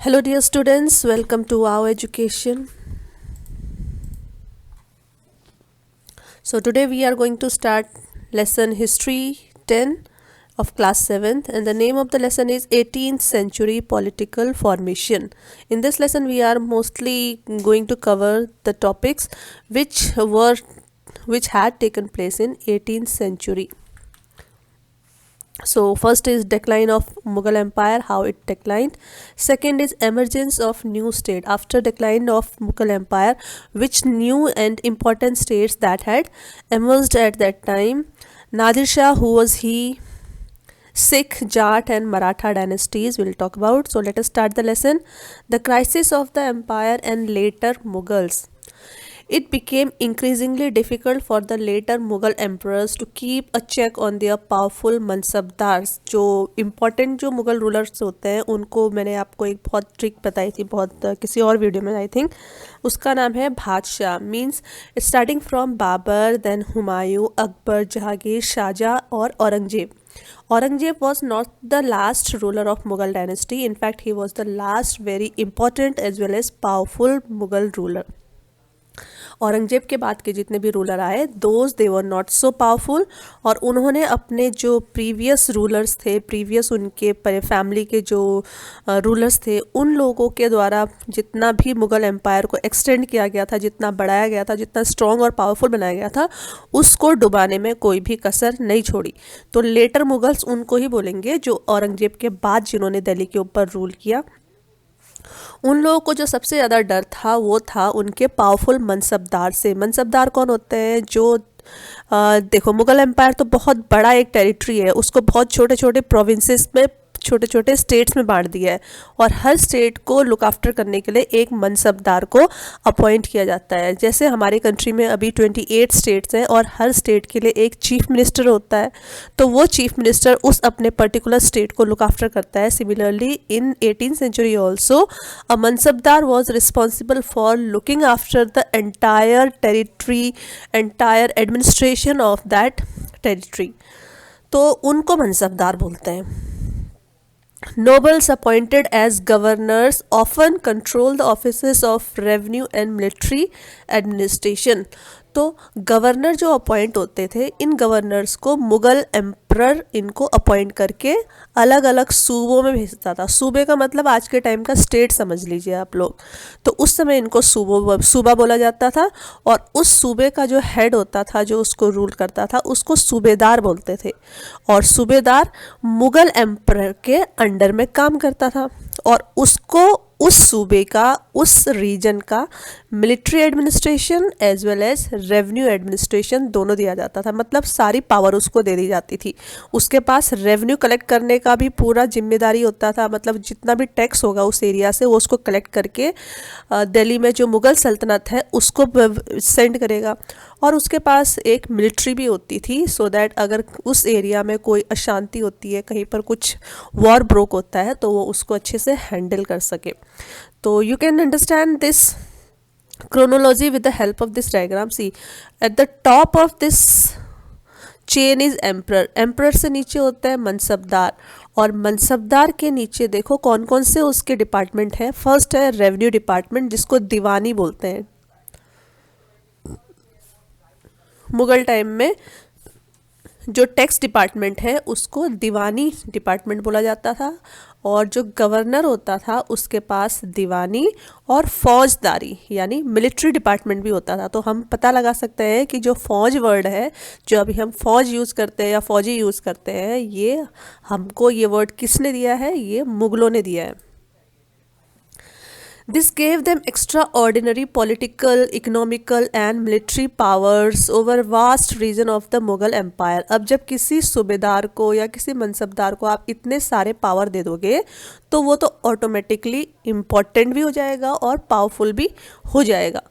Hello, dear students. Welcome to our education. So, today we are going to start lesson History 10 of class 7th, and the name of the lesson is 18th Century Political Formation. In this lesson, we are mostly going to cover the topics which had taken place in 18th century. So first is decline of Mughal Empire, how it declined. Second is emergence of new state. After decline of Mughal Empire, which new and important states that had emerged at that time. Nadir Shah, who was he? Sikh, Jat and Maratha dynasties we'll talk about. So let us start the lesson. The crisis of the empire and later Mughals. It became increasingly difficult for the later Mughal emperors to keep a check on their powerful mansabdars. जो important जो Mughal rulers होते हैं उनको मैंने आपको एक बहुत trick बताई थी बहुत किसी और वीडियो में आई थिंक उसका नाम है बादशाह means starting from Babur then Humayun Akbar Jahangir Shahjahan और Aurangzeb. Aurangzeb was not the last ruler of Mughal dynasty. In fact, he was the last very important as well as powerful Mughal ruler. Aurangzeb के बाद के जितने भी रूलर आए those they were not so powerful और उन्होंने अपने जो प्रीवियस रूलर्स थे प्रीवियस उनके फैमिली के जो रूलर्स थे उन लोगों के द्वारा जितना भी मुग़ल एम्पायर को एक्सटेंड किया गया था जितना बढ़ाया गया था जितना स्ट्रॉन्ग और पावरफुल बनाया गया था उसको डुबाने में कोई भी कसर नहीं छोड़ी. तो लेटर मुगल्स उनको ही बोलेंगे जो औरंगजेब के बाद जिन्होंने दिल्ली के ऊपर रूल किया. उन लोगों को जो सबसे ज़्यादा डर था वो था उनके पावरफुल मनसबदार से. मनसबदार कौन होते हैं जो देखो मुग़ल एम्पायर तो बहुत बड़ा एक टेरिटरी है उसको बहुत छोटे छोटे प्रोविंसेस में छोटे छोटे स्टेट्स में बांट दिया है और हर स्टेट को लुक आफ्टर करने के लिए एक मनसबदार को अपॉइंट किया जाता है. जैसे हमारे कंट्री में अभी 28 स्टेट्स हैं और हर स्टेट के लिए एक चीफ मिनिस्टर होता है तो वो चीफ मिनिस्टर उस अपने पर्टिकुलर स्टेट को लुक आफ्टर करता है. Similarly in 18th century also a mansabdar was responsible for looking after the entire territory entire administration of that territory. तो उनको मनसबदार बोलते हैं. Nobles appointed as governors often control the offices of revenue and military administration. तो governor जो appoint होते थे इन governors को Mughal emperor इनको अपॉइंट करके अलग अलग सूबों में भेजता था. सूबे का मतलब आज के टाइम का स्टेट समझ लीजिए आप लोग. तो उस समय इनको सूबा बोला जाता था और उस सूबे का जो हेड होता था जो उसको रूल करता था उसको सूबेदार बोलते थे और सूबेदार मुग़ल एम्परर के अंडर में काम करता था और उसको उस सूबे का उस रीजन का military administration as well as revenue administration दोनों दिया जाता था. मतलब सारी पावर उसको दे दी जाती थी. उसके पास रेवेन्यू कलेक्ट करने का भी पूरा जिम्मेदारी होता था. मतलब जितना भी टैक्स होगा उस एरिया से वो उसको कलेक्ट करके दिल्ली में जो मुग़ल सल्तनत है उसको सेंड करेगा और उसके पास एक मिलिट्री भी होती थी सो दैट अगर उस एरिया में कोई अशांति होती है कहीं पर कुछ वॉर ब्रोक होता है तो वो उसको अच्छे से हैंडल कर सके. तो you can understand this chronology with the help of this diagram. See, at the top of this chain is emperor. emperor से नीचे होता है मनसबदार और मनसबदार के नीचे देखो कौन कौन से उसके डिपार्टमेंट हैं. फर्स्ट है रेवेन्यू डिपार्टमेंट जिसको दीवानी बोलते हैं. मुग़ल टाइम में जो टैक्स डिपार्टमेंट है उसको दीवानी डिपार्टमेंट बोला जाता था और जो गवर्नर होता था उसके पास दीवानी और फौजदारी यानी मिलिट्री डिपार्टमेंट भी होता था. तो हम पता लगा सकते हैं कि जो फौज वर्ड है जो अभी हम फौज यूज़ करते हैं या फौजी यूज़ करते हैं ये हमको ये वर्ड किसने दिया है ये मुग़लों ने दिया है. This gave them extraordinary political, economical and military powers over vast region of the Mughal Empire. अब जब किसी सूबेदार को या किसी मनसबदार को आप इतने सारे पावर दे दोगे तो वो तो ऑटोमेटिकली इम्पॉर्टेंट भी हो जाएगा और पावरफुल भी हो जाएगा.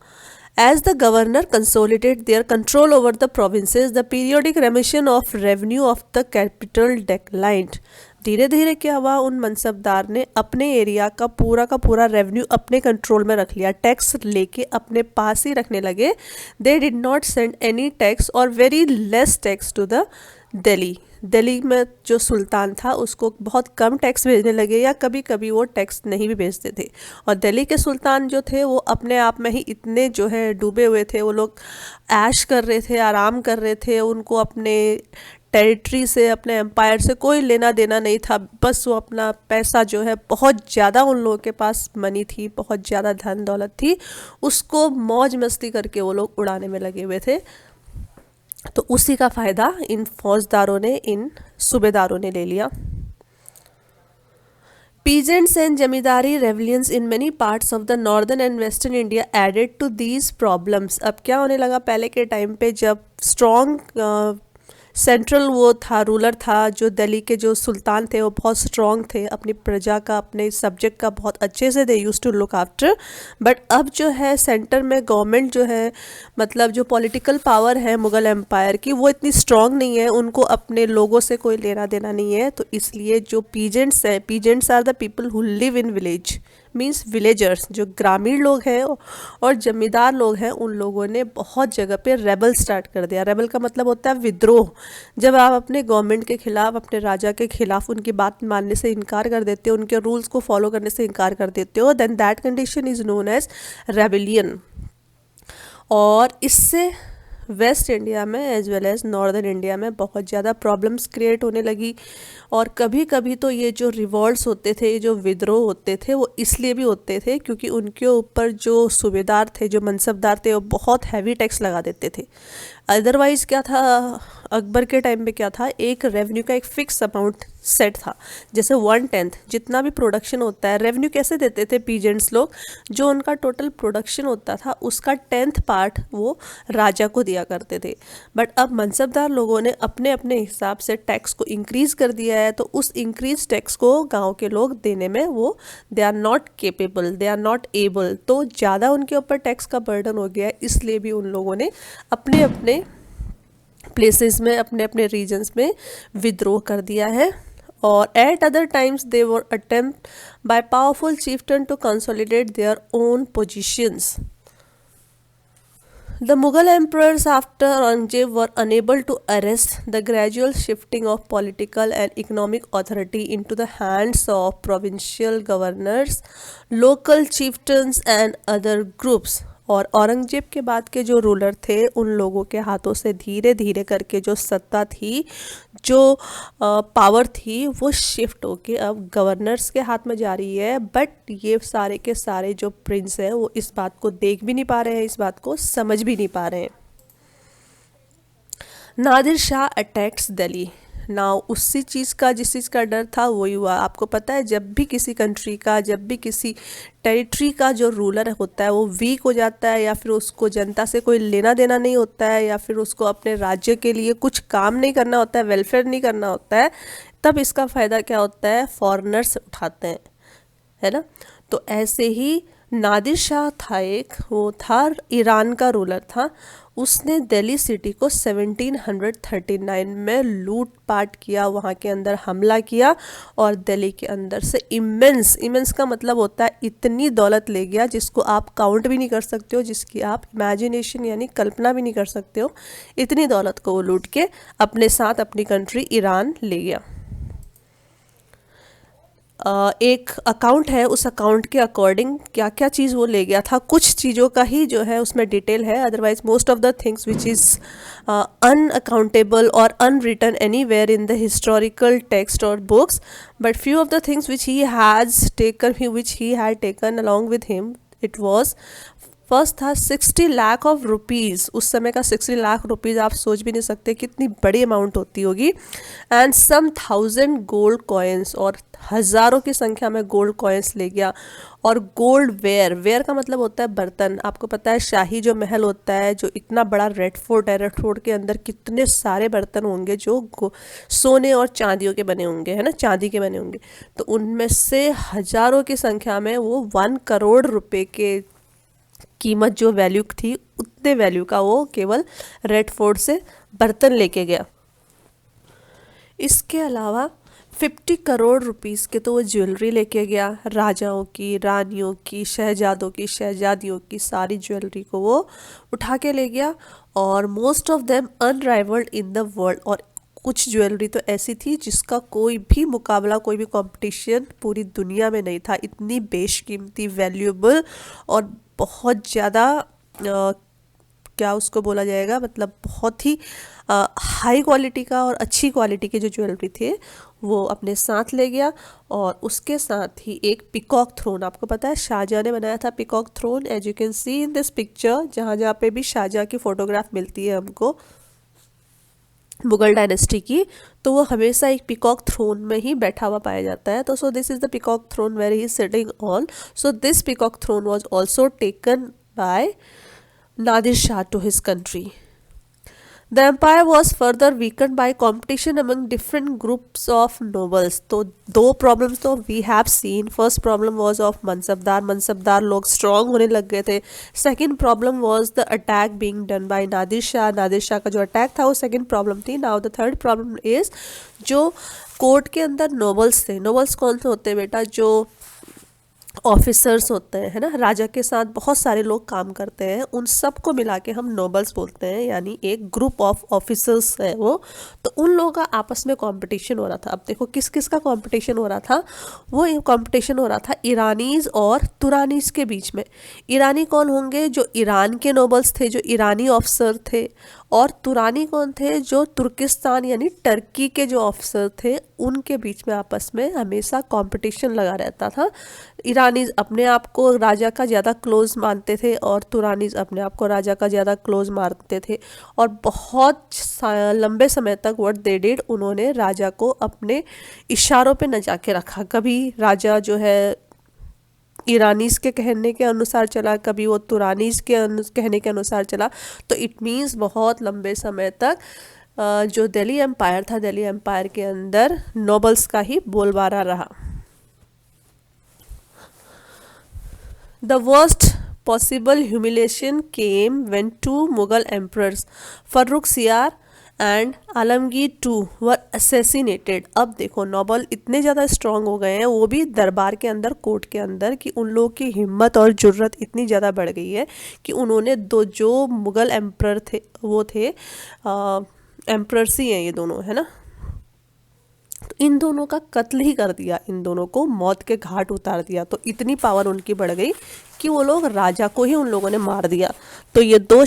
As the governor consolidated their control over the provinces, the periodic remission of revenue of the capital declined. धीरे धीरे क्या हुआ उन मनसबदार ने अपने एरिया का पूरा रेवेन्यू अपने कंट्रोल में रख लिया. टैक्स लेके अपने पास ही रखने लगे. They did not send any tax और very less tax to the Delhi. Delhi में जो सुल्तान था उसको बहुत कम टैक्स भेजने लगे, या कभी कभी वो टैक्स नहीं भी भेजते थे। और दिल्ली के सुल्तान जो थे वो अपने आप में ही इतने जो है डूबे हुए थे, वो लोग ऐश कर रहे थे, आराम कर रहे थे, उनको अपने टेरिटरी से, अपने एम्पायर से कोई लेना देना नहीं था। बस वो अपना पैसा जो है, बहुत ज़्यादा उन लोगों के पास मनी थी, बहुत ज़्यादा धन दौलत थी, उसको मौज मस्ती करके वो लोग उड़ाने में लगे हुए थे। तो उसी का फ़ायदा इन फौजदारों ने, इन सूबेदारों ने ले लिया। Peasants and zamindari rebellions in many parts of the northern and western India added to these problems। अब क्या होने लगा, पहले के टाइम पे जब स्ट्रॉन्ग सेंट्रल वो था, रूलर था, जो दिल्ली के जो सुल्तान थे वो बहुत स्ट्रॉन्ग थे, अपनी प्रजा का, अपने सब्जेक्ट का बहुत अच्छे से they used to look after. But अब जो है सेंटर में गवर्नमेंट जो है, मतलब जो पॉलिटिकल पावर है मुग़ल एम्पायर की, वो इतनी स्ट्रॉन्ग नहीं है, उनको अपने लोगों से कोई लेना देना नहीं है। तो इसलिए जो पीजेंट्स हैं, peasants are the people who live in village, means villagers, जो ग्रामीण लोग हैं और जमींदार लोग हैं, उन लोगों ने बहुत जगह पे रेबल स्टार्ट कर दिया। रेबल का मतलब होता है विद्रोह। जब आप अपने गवर्नमेंट के खिलाफ, अपने राजा के खिलाफ उनकी बात मानने से इनकार कर देते हो, उनके रूल्स को फॉलो करने से इनकार कर देते हो, then that condition is known as rebellion. और इससे वेस्ट इंडिया में as well as northern India में बहुत ज़्यादा प्रॉब्लम्स क्रिएट होने लगी। और कभी कभी तो ये जो रिवॉल्ट्स होते थे, ये जो विद्रोह होते थे, वो इसलिए भी होते थे क्योंकि उनके ऊपर जो सूबेदार थे, जो मनसबदार थे, वो बहुत हैवी टैक्स लगा देते थे। अदरवाइज़ क्या था, अकबर के टाइम पे क्या था, एक रेवेन्यू का एक फ़िक्स अमाउंट सेट था, जैसे 1/10 जितना भी प्रोडक्शन होता है। रेवेन्यू कैसे देते थे पीजेंट्स लोग, जो उनका टोटल प्रोडक्शन होता था उसका 10th पार्ट वो राजा को दिया करते थे। बट अब मनसबदार लोगों ने अपने अपने हिसाब से टैक्स को इंक्रीज़ कर दिया है, तो उस इंक्रीज टैक्स को गांव के लोग देने में वो they are not capable, they are not able, तो ज़्यादा उनके ऊपर टैक्स का बर्डन हो गया है। इसलिए भी उन लोगों ने अपने अपने प्लेसेस में, अपने अपने रीजन्स में विद्रोह कर दिया है। और at other times they were attempt by powerful chieftain to consolidate their own positions. The Mughal emperors after Aurangzeb were unable to arrest the gradual shifting of political and economic authority into the hands of provincial governors, local chieftains and other groups। और औरंगजेब के बाद के जो ruler थे, उन लोगों के हाथों से धीरे धीरे करके जो सत्ता थी, जो पावर थी, वो शिफ्ट होके अब गवर्नर्स के हाथ में जा रही है। बट ये सारे के सारे जो प्रिंस हैं वो इस बात को देख भी नहीं पा रहे हैं, इस बात को समझ भी नहीं पा रहे हैं। नादिर शाह अटैक्स दिल्ली। ना उसी चीज़ का, जिस चीज़ का डर था वही हुआ। आपको पता है, जब भी किसी कंट्री का, जब भी किसी टेरिटरी का जो रूलर होता है वो वीक हो जाता है, या फिर उसको जनता से कोई लेना देना नहीं होता है, या फिर उसको अपने राज्य के लिए कुछ काम नहीं करना होता है, वेलफेयर नहीं करना होता है, तब इसका फ़ायदा क्या होता है, फॉरेनर्स उठाते हैं, है ना। तो ऐसे ही नादिर शाह था एक, वो था ईरान का रूलर था। उसने दिल्ली सिटी को 1739 में लूट पाट किया, वहाँ के अंदर हमला किया और दिल्ली के अंदर से इमेंस का मतलब होता है इतनी दौलत ले गया जिसको आप काउंट भी नहीं कर सकते हो, जिसकी आप इमेजिनेशन यानी कल्पना भी नहीं कर सकते हो। इतनी दौलत को वो लूट के अपने साथ अपनी कंट्री ईरान ले गया। एक अकाउंट है, उस अकाउंट के अकॉर्डिंग क्या क्या चीज़ वो ले गया था, कुछ चीज़ों का ही जो है उसमें डिटेल है। Otherwise most of the things which is unaccountable और unwritten anywhere in the historical text और books, but few of the things which he had taken along with him, it was first था 60 lakh of rupees. उस समय का 60 lakh rupees आप सोच भी नहीं सकते कितनी बड़ी अमाउंट होती होगी। एंड सम 1000 गोल्ड कॉइन्स, और हज़ारों की संख्या में गोल्ड कॉइन्स ले गया। और गोल्ड वेयर का मतलब होता है बर्तन। आपको पता है शाही जो महल होता है, जो इतना बड़ा रेड फोर्ट है, रेड फोर्ट के अंदर कितने सारे बर्तन होंगे जो सोने और चांदियों के बने होंगे, है ना, चांदी के बने होंगे। तो उनमें से हज़ारों की संख्या में वो 1 करोड़ रुपए के कीमत जो वैल्यू थी, उतने वैल्यू का वो केवल रेड फोर्ट से बर्तन लेके गया। इसके अलावा 50 करोड़ रुपीस के तो वो ज्वेलरी लेके गया, राजाओं की, रानियों की, शहजादों की, शहजादियों की सारी ज्वेलरी को वो उठा के ले गया। और most of them unrivalled in the world, और कुछ ज्वेलरी तो ऐसी थी जिसका कोई भी मुकाबला, कोई भी कंपटीशन पूरी दुनिया में नहीं था। इतनी बेशकीमती, वैल्यूएबल और बहुत ज़्यादा क्या उसको बोला जाएगा, मतलब बहुत ही हाई क्वालिटी का और अच्छी क्वालिटी के जो ज्वेलरी थे वो अपने साथ ले गया। और उसके साथ ही एक पिकॉक थ्रोन, आपको पता है शाहजहाँ ने बनाया था peacock throne, as you can see in this picture, जहाँ जहाँ पे भी शाहजहाँ की फोटोग्राफ मिलती है हमको मुगल डायनेस्टी की, तो वो हमेशा एक पिकॉक थ्रोन में ही बैठा हुआ पाया जाता है। तो so this is the peacock throne where he is sitting on. So this peacock throne was also taken by Nadir Shah to his country. The empire was further weakened by competition among different groups of nobles. तो दो problems तो we have seen. First problem was of मनसबदार, मनसबदार लोग strong होने लग गए थे। Second problem was the attack being done by Nadir Shah, Nadir Shah का जो अटैक था वो सेकंड प्रॉब्लम थी। Now the third problem is जो कोर्ट के अंदर नोबल्स थे, नोबल्स कौन से होते हैं बेटा, जो ऑफिसर्स होते हैं, है ना, राजा के साथ बहुत सारे लोग काम करते हैं, उन सब को मिला के हम नोबल्स बोलते हैं, यानी एक ग्रुप ऑफ ऑफिसर्स है वो। तो उन लोगों का आपस में कंपटीशन हो रहा था। अब देखो किस किस का कंपटीशन हो रहा था, वो कंपटीशन हो रहा था ईरानीज और तुरानीज के बीच में। ईरानी कौन होंगे, जो ईरान के नोबल्स थे, जो ईरानी ऑफिसर थे, और तुरानी कौन थे, जो तुर्किस्तान यानी टर्की के जो ऑफिसर थे, उनके बीच में आपस में हमेशा कंपटीशन लगा रहता था। ईरानीज अपने आप को राजा का ज़्यादा क्लोज मानते थे और तुरानीज अपने आप को राजा का ज़्यादा क्लोज मानते थे। और बहुत लंबे समय तक व्हाट दे डिड, उन्होंने राजा को अपने इशारों पे न जाके रखा। कभी राजा जो है ईरानीज के कहने के अनुसार चला, कभी वो तुरानीज के कहने के अनुसार चला। तो इट मीन्स बहुत लंबे समय तक जो दिल्ली एम्पायर था, दिल्ली एम्पायर के अंदर नोबल्स का ही बोलबाला रहा। The worst possible humiliation came when two Mughal emperors, Farrukh Siyar and Alamgir II were assassinated। अब देखो नोबल इतने ज़्यादा स्ट्रांग हो गए हैं, वो भी दरबार के अंदर, कोर्ट के अंदर, कि उन लोगों की हिम्मत और जुर्रत इतनी ज़्यादा बढ़ गई है कि उन्होंने दो जो मुग़ल एम्प्रर थे, वो थे एम्प्रर्स ही हैं ये दोनों, है ना, तो इन दोनों का कत्ल ही कर दिया, इन दोनों को मौत के घाट उतार दिया। तो इतनी पावर उनकी बढ़ गई कि वो लोग राजा को ही उन लोगों ने मार दिया। तो ये दो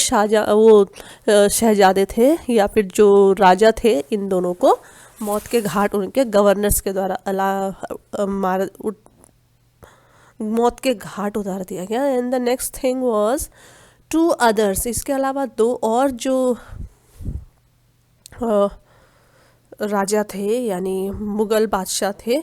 शहजादे थे या फिर जो राजा थे, इन दोनों को मौत के घाट उनके गवर्नर्स के द्वारा मौत के घाट उतार दिया गया। And the next thing was to others, इसके अलावा दो और जो राजा थे यानी मुग़ल बादशाह थे,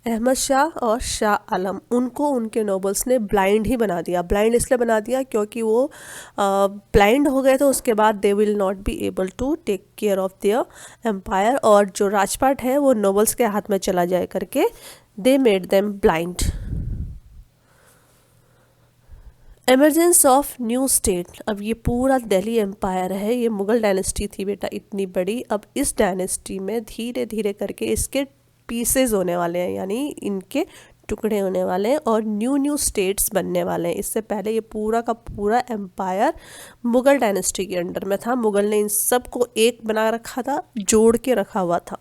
अहमद शाह और शाह आलम, उनको उनके नोबल्स ने ब्लाइंड ही बना दिया। ब्लाइंड इसलिए बना दिया क्योंकि वो ब्लाइंड हो गए थे, उसके बाद they will not be able to take care of their empire, और जो राजपाट है वो नोबल्स के हाथ में चला जाए करके they made them blind. Emergence of new state. अब ये पूरा दिल्ली एम्पायर है, ये मुग़ल डायनेस्टी थी बेटा इतनी बड़ी। अब इस डायनेस्टी में धीरे धीरे करके इसके पीसेस होने वाले हैं, यानी इनके टुकड़े होने वाले हैं और न्यू न्यू स्टेट्स बनने वाले हैं। इससे पहले ये पूरा का पूरा एम्पायर मुग़ल डायनेस्टी के अंडर में था। मुग़ल ने इन सब को एक बना रखा था, जोड़ के रखा हुआ था।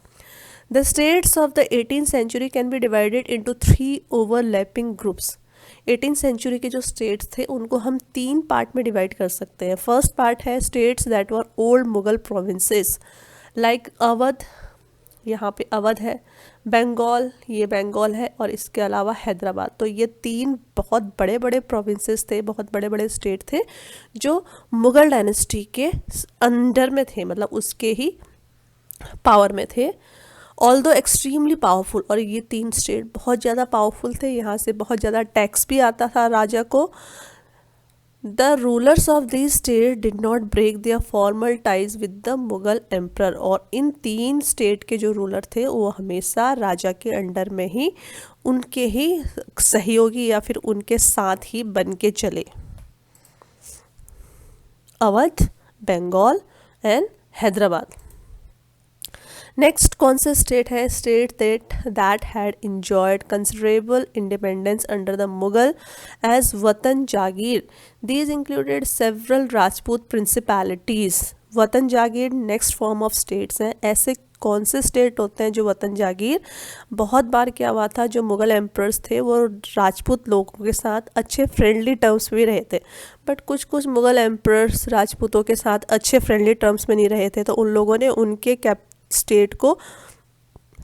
The states of the 18th century can be divided into 3 overlapping groups. 18th century के जो स्टेट्स थे उनको हम 3 पार्ट में डिवाइड कर सकते हैं। फर्स्ट पार्ट है states that were old Mughal provinces like Awadh, यहाँ पे अवध है, बंगाल, ये बंगाल है, और इसके अलावा हैदराबाद। तो ये 3 बहुत बड़े बड़े प्रोविंसेस थे, बहुत बड़े बड़े स्टेट थे जो मुग़ल डायनेस्टी के अंडर में थे, मतलब उसके ही पावर में थे, ऑल्दो एक्सट्रीमली पावरफुल। और ये 3 स्टेट बहुत ज़्यादा पावरफुल थे, यहाँ से बहुत ज़्यादा टैक्स भी आता था राजा को। The rulers of this state did not break their formal ties with the Mughal emperor. और इन 3 स्टेट के जो रूलर थे वो हमेशा राजा के अंडर में ही, उनके ही सहयोगी या फिर उनके साथ ही बन के चले। अवध, बंगाल एंड हैदराबाद। नेक्स्ट कौन से स्टेट है, state that had enjoyed considerable independence under the Mughal as वतन जागीर। These included several Rajput principalities. वतन जागीर नेक्स्ट फॉर्म ऑफ स्टेट्स हैं। ऐसे कौन से स्टेट होते हैं जो वतन जागीर? बहुत बार क्या हुआ था, जो मुग़ल एम्परर्स थे वो राजपूत लोगों के साथ अच्छे फ्रेंडली टर्म्स में रहे थे, बट कुछ कुछ मुग़ल एम्परर्स राजपूतों के साथ अच्छे फ्रेंडली टर्म्स में नहीं रहे थे, तो उन लोगों ने उनके स्टेट को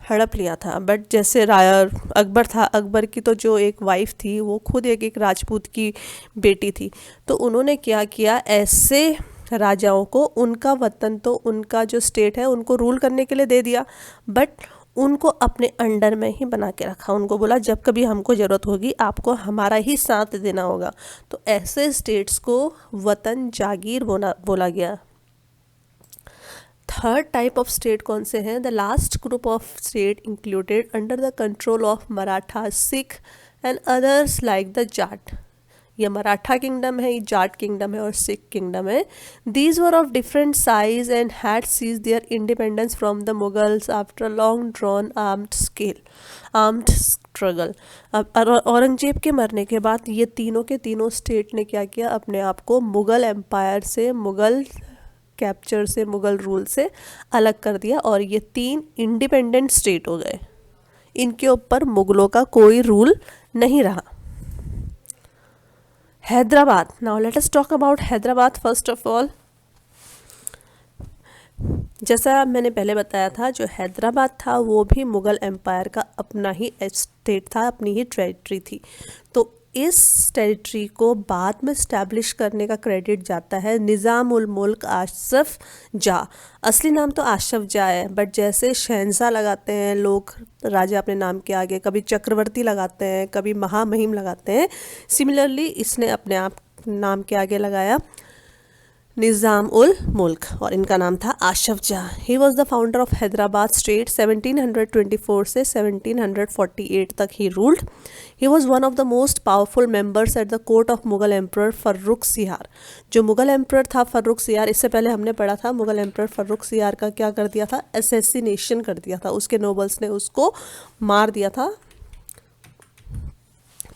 हड़प लिया था। बट जैसे रायर अकबर था, अकबर की तो जो एक वाइफ थी वो खुद एक राजपूत की बेटी थी, तो उन्होंने क्या किया, ऐसे राजाओं को उनका वतन, तो उनका जो स्टेट है उनको रूल करने के लिए दे दिया, बट उनको अपने अंडर में ही बना के रखा। उनको बोला जब कभी हमको ज़रूरत होगी आपको हमारा ही साथ देना होगा। तो ऐसे स्टेट्स को वतन जागीर बोला गया। थर्ड टाइप ऑफ स्टेट कौन से हैं? The last group of state included under the control of Maratha, Sikh and others like the Jat. ये मराठा किंगडम है, ये जाट किंगडम है और सिख किंगडम है। These were of different size and had seize their independence from the Mughals after a long drawn armed struggle. अब औरंगजेब के मरने के बाद ये तीनों के तीनों स्टेट ने क्या किया, अपने आप को मुग़ल एम्पायर से, मुग़ल कैप्चर से, मुग़ल रूल से अलग कर दिया और ये 3 इंडिपेंडेंट स्टेट हो गए। इनके ऊपर मुग़लों का कोई रूल नहीं रहा। Hyderabad, now let us talk about Hyderabad. First of all, जैसा मैंने पहले बताया था, जो हैदराबाद था वो भी मुग़ल एम्पायर का अपना ही स्टेट था, अपनी ही टेरिटरी थी। तो इस टेरिटरी को बाद में स्टैब्लिश करने का क्रेडिट जाता है निज़ाम उल मुल्क आशफ जा। असली नाम तो आशफ जा है, बट जैसे शहंशाह लगाते हैं लोग राजा अपने नाम के आगे, कभी चक्रवर्ती लगाते हैं, कभी महामहिम लगाते हैं, सिमिलरली इसने अपने आप नाम के आगे लगाया निज़ाम उल मुल्क और इनका नाम था आशफ जा। He was the founder of Hyderabad state. 1724 से 1748 तक he ruled. He was one of the most powerful members at the court of Mughal emperor Farrukh सियार। जो मुग़ल एम्परर था फर्रुख सियार, इससे पहले हमने पढ़ा था मुग़ल एम्परर फर्रुख सियार का क्या कर दिया था, असैसिनेशन कर दिया था, उसके नोबल्स ने उसको मार दिया था।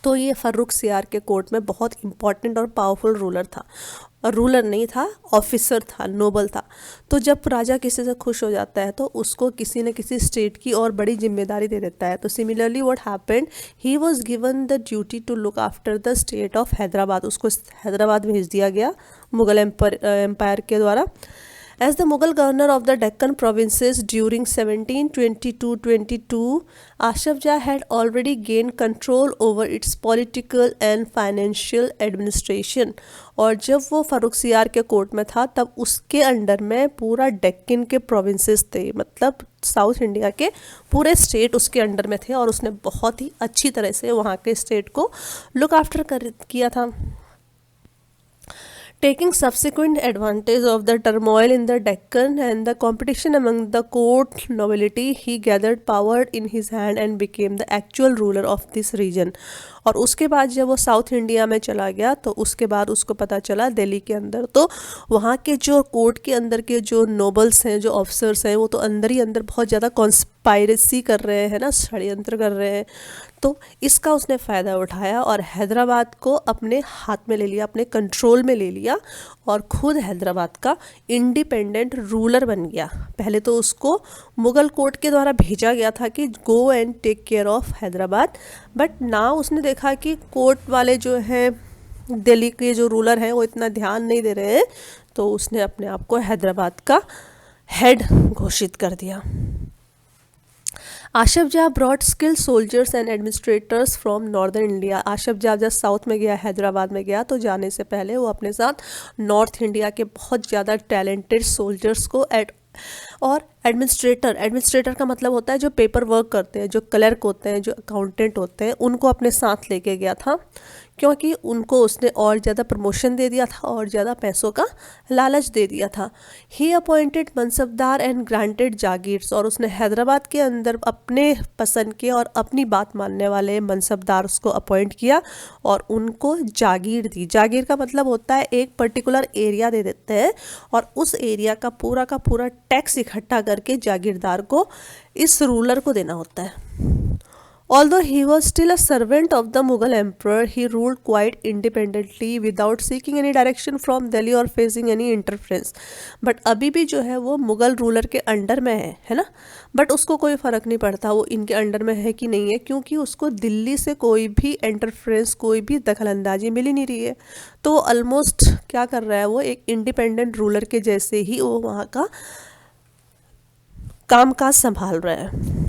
तो ये फर्रुख सियार के कोर्ट में बहुत इंपॉर्टेंट और पावरफुल रूलर था, और रूलर नहीं था, ऑफिसर था, नोबल था। तो जब राजा किसी से खुश हो जाता है तो उसको किसी न किसी स्टेट की और बड़ी जिम्मेदारी दे देता है। तो similarly what happened, he was given the duty to look after the state of Hyderabad. उसको हैदराबाद भेज दिया गया मुग़ल एम्पायर के द्वारा। As the Mughal governor of the Deccan provinces during 1722-22, Asaf Jah had already gained control over its political and financial administration. और जब वो फर्रुख सियार के कोर्ट में था तब उसके अंडर में पूरा डेक्कन के प्रोविंसेस थे, मतलब साउथ इंडिया के पूरे स्टेट उसके अंडर में थे, और उसने बहुत ही अच्छी तरह से वहाँ के स्टेट को लुक आफ्टर किया था। Taking subsequent advantage of the turmoil in the Deccan and the competition among the court nobility, he gathered power in his hand and became the actual ruler of this region. और उसके बाद जब वो south India में चला गया तो उसके बाद उसको पता चला दिल्ली के अंदर तो वहाँ के जो कोर्ट के अंदर के जो नोबल्स हैं, जो ऑफिसर्स हैं, वो तो अंदर ही अंदर बहुत ज़्यादा कॉन्स्पायरेसी कर रहे हैं ना, षड्यंत्र कर रहे हैं। तो इसका उसने फ़ायदा उठाया और हैदराबाद को अपने हाथ में ले लिया, अपने कंट्रोल में ले लिया, और ख़ुद हैदराबाद का इंडिपेंडेंट रूलर बन गया। पहले तो उसको मुग़ल कोर्ट के द्वारा भेजा गया था कि go and take care of Hyderabad, but now उसने देखा कि कोर्ट वाले जो हैं, दिल्ली के जो रूलर हैं, वो इतना ध्यान नहीं दे रहे हैं, तो उसने अपने आप को हैदराबाद का हेड घोषित कर दिया। Asaf Jah brought skilled soldiers and administrators from northern India. Asaf Jah जब साउथ में गया, हैदराबाद में गया, तो जाने से पहले वो अपने साथ नॉर्थ इंडिया के बहुत ज़्यादा टैलेंटेड सोल्जर्स को और एडमिनिस्ट्रेटर का मतलब होता है जो पेपर वर्क करते हैं, जो क्लर्क होते हैं, जो अकाउंटेंट होते हैं, उनको अपने साथ लेके गया था, क्योंकि उनको उसने और ज़्यादा प्रमोशन दे दिया था और ज़्यादा पैसों का लालच दे दिया था। ही अपॉइंटेड मनसबदार एंड ग्रांटेड जागीर्स, और उसने हैदराबाद के अंदर अपने पसंद के और अपनी बात मानने वाले मनसबदार को अपॉइंट किया और उनको जागीर दी। जागीर का मतलब होता है एक पर्टिकुलर एरिया दे देते हैं और उस एरिया का पूरा टैक्स इकट्ठा करके जागीरदार को, इस रूलर को देना होता है। Although he was still a servant of the Mughal emperor, he ruled quite independently without seeking any direction from Delhi or facing any interference. But अभी भी जो है वो मुगल रूलर के अंडर में है ना. बट उसको कोई फ़र्क नहीं पड़ता वो इनके अंडर में है कि नहीं है, क्योंकि उसको दिल्ली से कोई भी इंटरफ्रेंस, कोई भी दखलंदाजी मिल ही नहीं रही है. तो ऑलमोस्ट क्या कर रहा है, वो एक इंडिपेंडेंट रूलर के जैसे ही वो वहाँ का कामकाज संभाल रहा है.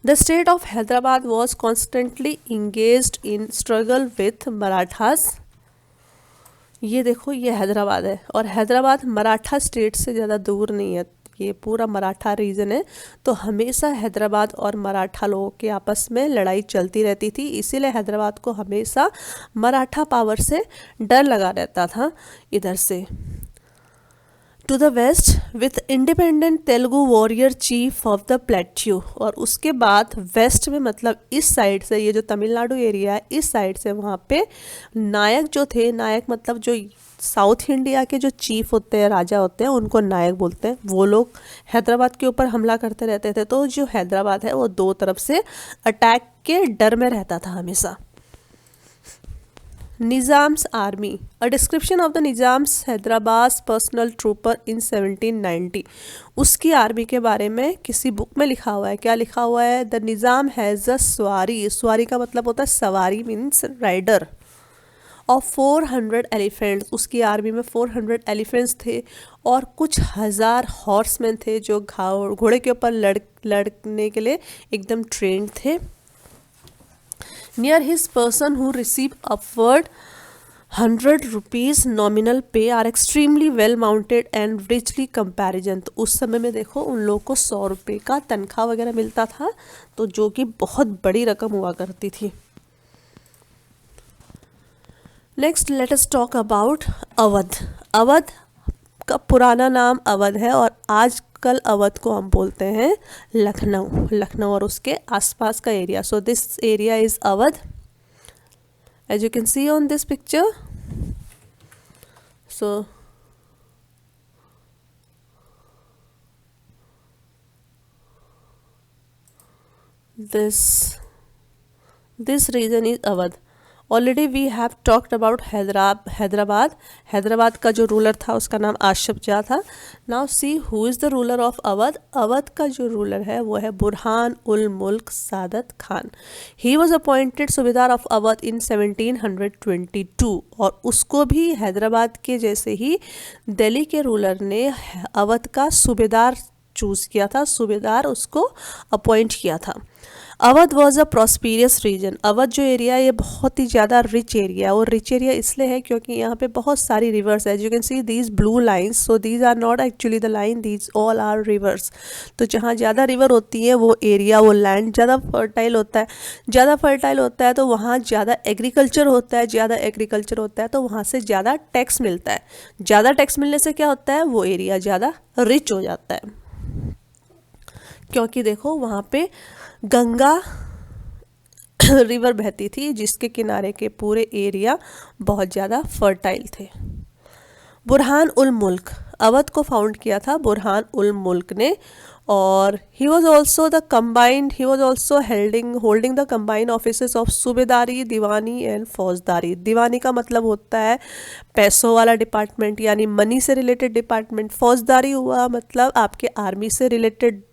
The state of Hyderabad was constantly engaged in struggle with Marathas. ये देखो ये हैदराबाद है और हैदराबाद मराठा स्टेट से ज़्यादा दूर नहीं है, ये पूरा मराठा रीजन है. तो हमेशा हैदराबाद और मराठा लोगों के आपस में लड़ाई चलती रहती थी, इसीलिए हैदराबाद को हमेशा मराठा पावर से डर लगा रहता था इधर से. To the west with independent Telugu warrior chief of the plateau. और उसके बाद वेस्ट में मतलब इस साइड से, ये जो तमिलनाडु एरिया है इस साइड से, वहाँ पे नायक जो थे, नायक मतलब जो साउथ इंडिया के जो चीफ होते हैं, राजा होते हैं, उनको नायक बोलते हैं. वो लोग हैदराबाद के ऊपर हमला करते रहते थे. तो जो हैदराबाद है वो दो तरफ से अटैक के डर में रहता था हमेशा. Nizam's army. A description of the Nizam's Hyderabad's personal trooper in 1790. उसकी आर्मी के बारे में किसी बुक में लिखा हुआ है. क्या लिखा हुआ है? द निज़ाम हैज़ अ सवारी. सवारी का मतलब होता है सवारी, मीन्स राइडर. Of 400 elephants. उसकी आर्मी में 400 एलिफेंट्स थे और कुछ हज़ार हॉर्समैन थे जो घोड़े के ऊपर लड़ने के लिए एकदम ट्रेंड थे. Near his person who receive upward 100 rupees nominal pay are extremely well mounted and richly comparison. तो उस समय में देखो उन लोगों को 100 रुपये का तनख्वाह वगैरह मिलता था, तो जो कि बहुत बड़ी रकम हुआ करती थी. Next let us talk about Awadh. Awadh का पुराना नाम अवध है और आजकल अवध को हम बोलते हैं लखनऊ और उसके आसपास का area. So this area is Awadh as you can see on this picture. So this region is Awadh. Already we have talked about Hyderabad का जो रूलर था उसका नाम आशफ जा था. Now see who is the ruler of Awadh. Awadh का जो रूलर है वो है Burhan ul Mulk Saadat Khan. He was appointed subedar of Awadh in 1722 और उसको भी हैदराबाद के जैसे ही दिल्ली के रूलर ने अवध का सूबेदार चूज़ किया था, सूबेदार उसको अपॉइंट किया था. Awadh was a prosperous region. Awadh जो एरिया ये बहुत ही ज़्यादा रिच एरिया, और रिच एरिया इसलिए है क्योंकि यहाँ पे बहुत सारी रिवर्स है. You can see these blue lines. So these are not actually the line, these all are rivers. तो जहाँ ज़्यादा रिवर होती है वो एरिया, वो लैंड ज़्यादा फर्टाइल होता है. ज़्यादा फर्टाइल होता है तो वहाँ ज़्यादा एग्रीकल्चर होता है. ज़्यादा एग्रीकल्चर होता है तो वहाँ से ज़्यादा टैक्स मिलता है. ज़्यादा टैक्स मिलने से क्या होता है, वो एरिया ज़्यादा रिच हो जाता है. क्योंकि देखो वहाँ पे गंगा रिवर बहती थी जिसके किनारे के पूरे एरिया बहुत ज़्यादा फर्टाइल थे. बुरहान उल मुल्क. अवध को फाउंड किया था बुरहान उल मुल्क ने, और he was also holding the combined offices of सूबेदारी, दीवानी एंड फौजदारी. दीवानी का मतलब होता है पैसों वाला डिपार्टमेंट, यानी मनी से रिलेटेड डिपार्टमेंट. फौजदारी हुआ मतलब आपके आर्मी से रिलेटेड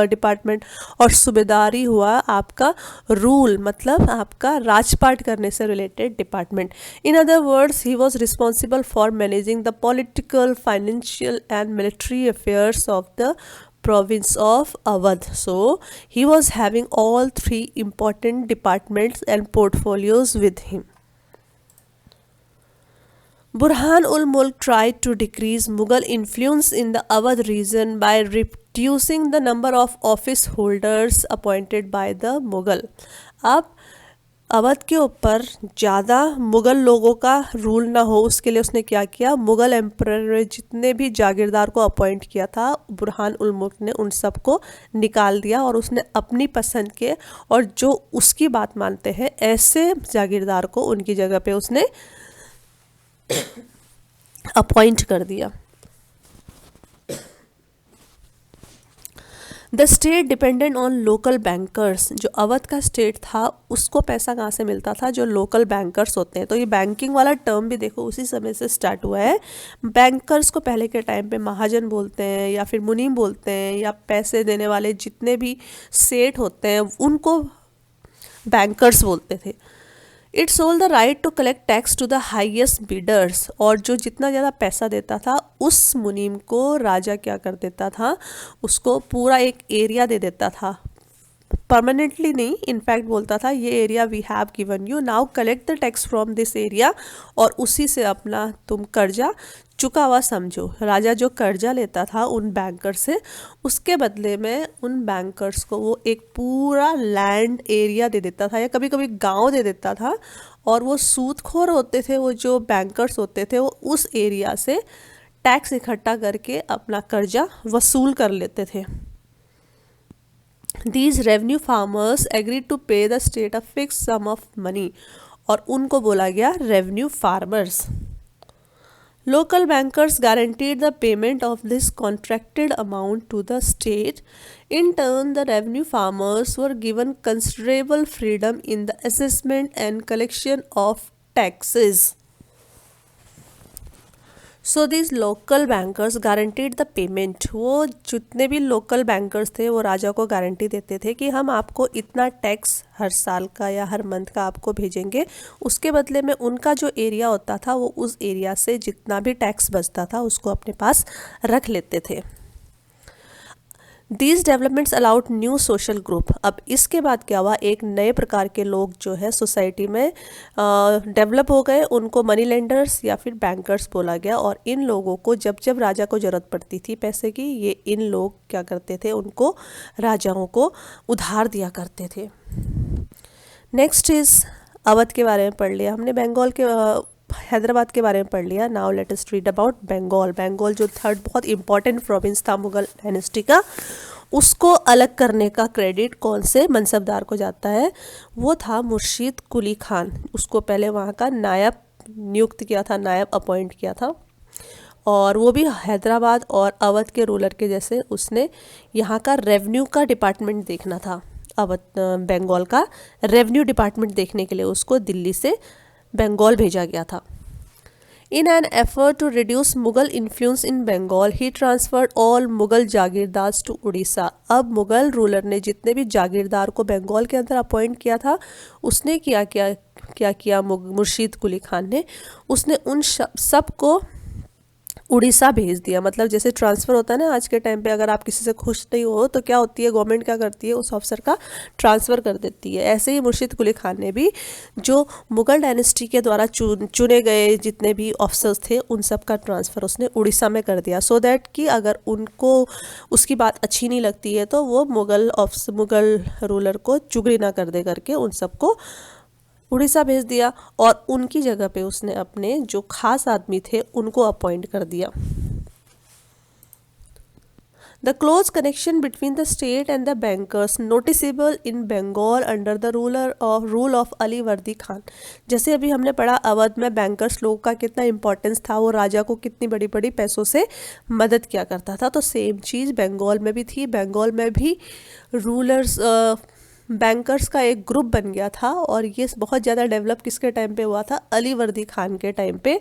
डिपार्टमेंट, और सूबेदारी हुआ आपका रूल मतलब आपका राजपाट करने से related department. In other words he was responsible for managing the political, financial and military affairs of the province of Awadh. So he was having all three important departments and portfolios with him. Burhan ul Mulk tried to decrease Mughal influence in the Awadh region by reducing the number of office holders appointed by the Mughal. अब अवध के ऊपर ज़्यादा मुग़ल लोगों का rule ना हो उसके लिए उसने क्या किया, मुग़ल एम्परर ने जितने भी जागीरदार को अपॉइंट किया था बुरहान उल मुल्क ने उन सबको निकाल दिया, और उसने अपनी पसंद के और जो उसकी बात मानते हैं ऐसे जागीरदार को उनकी जगह पे उसने अपॉइंट कर दिया. The state dependent on local bankers, जो अवध का स्टेट था उसको पैसा कहाँ से मिलता था, जो लोकल बैंकर्स होते हैं। तो ये बैंकिंग वाला टर्म भी देखो उसी समय से स्टार्ट हुआ है। बैंकर्स को पहले के टाइम पे महाजन बोलते हैं या फिर मुनीम बोलते हैं, या पैसे देने वाले जितने भी सेठ होते हैं उनको बैंकर्स बोलते थे। It's all the right to collect tax to the highest bidders, और जो जितना ज़्यादा पैसा देता था उस मुनीम को राजा क्या कर देता था, उसको पूरा एक एरिया दे देता था। परमानेंटली नहीं, इनफैक्ट बोलता था ये area we have given you, now collect the tax from this area, और उसी से अपना तुम कर्जा चुका हुआ समझो। राजा जो कर्जा लेता था उन बैंकर से, उसके बदले में उन बैंकर्स को वो एक पूरा लैंड एरिया दे देता था, या कभी कभी गांव दे देता था, और वो सूदखोर होते थे, वो जो बैंकर्स होते थे वो उस एरिया से टैक्स इकट्ठा करके अपना कर्जा वसूल कर लेते थे। These revenue farmers agreed to pay the state a fixed sum of money, और उनको बोला गया revenue farmers. Local bankers guaranteed the payment of this contracted amount to the state. In turn, the revenue farmers were given considerable freedom in the assessment and collection of taxes. So this local bankers guaranteed the payment, वो जितने भी local bankers थे वो राजा को guarantee देते थे कि हम आपको इतना टैक्स हर साल का या हर मंथ का आपको भेजेंगे, उसके बदले में उनका जो एरिया होता था वो उस एरिया से जितना भी टैक्स बचता था उसको अपने पास रख लेते थे। These developments allowed new social group, अब इसके बाद क्या हुआ, एक नए प्रकार के लोग जो है सोसाइटी में डेवलप हो गए, उनको मनी लेंडर्स या फिर बैंकर्स बोला गया। और इन लोगों को जब जब राजा को ज़रूरत पड़ती थी पैसे की, ये इन लोग क्या करते थे, उनको राजाओं को उधार दिया करते थे। नेक्स्ट इज़ अवध के बारे में पढ़ लिया हमने, बंगाल के हैदराबाद के बारे में पढ़ लिया। Now let us read about Bengal. Bengal जो थर्ड बहुत इंपॉर्टेंट प्रोविंस था मुगल डायनेस्टी का, उसको अलग करने का क्रेडिट कौन से मनसबदार को जाता है, वो था मुर्शीद कुली खान। उसको पहले वहाँ का नायब नियुक्त किया था, नायब अपॉइंट किया था, और वो भी हैदराबाद और अवध के रूलर के जैसे उसने यहाँ का रेवेन्यू का डिपार्टमेंट देखना था। अवध बंगाल का रेवेन्यू डिपार्टमेंट देखने के लिए उसको दिल्ली से बंगाल भेजा गया था। In an effort to reduce Mughal influence in Bengal, he transferred all Mughal जागीरदार्स to Orissa. अब मुग़ल रूलर ने जितने भी जागीरदार को बंगाल के अंदर अपॉइंट किया था, उसने क्या किया मुर्शीद कुली खान ने, उसने उन सब को उड़ीसा भेज दिया। मतलब जैसे ट्रांसफ़र होता है ना आज के टाइम पे, अगर आप किसी से खुश नहीं हो तो क्या होती है, गवर्नमेंट क्या करती है, उस ऑफिसर का ट्रांसफ़र कर देती है। ऐसे ही मुर्शीद कुली खान ने भी जो मुग़ल डायनेस्टी के द्वारा चुने गए जितने भी ऑफिसर्स थे उन सब का ट्रांसफ़र उसने उड़ीसा में कर दिया, सो दैट कि अगर उनको उसकी बात अच्छी नहीं लगती है तो वो मुग़ल रूलर को चुगली ना कर दे करके उन सबको उड़ीसा भेज दिया, और उनकी जगह पे उसने अपने जो खास आदमी थे उनको अपॉइंट कर दिया। The close connection between the state and the bankers noticeable in Bengal under the rule of Ali Vardi Khan. जैसे अभी हमने पढ़ा अवध में बैंकर्स लोग का कितना इंपॉर्टेंस था, वो राजा को कितनी बड़ी बड़ी पैसों से मदद किया करता था, तो सेम चीज़ बंगाल में भी थी। बंगाल में भी रूलर्स बैंकर्स का एक ग्रुप बन गया था, और ये बहुत ज़्यादा डेवलप किसके टाइम पे हुआ था, अली वर्दी खान के टाइम पे।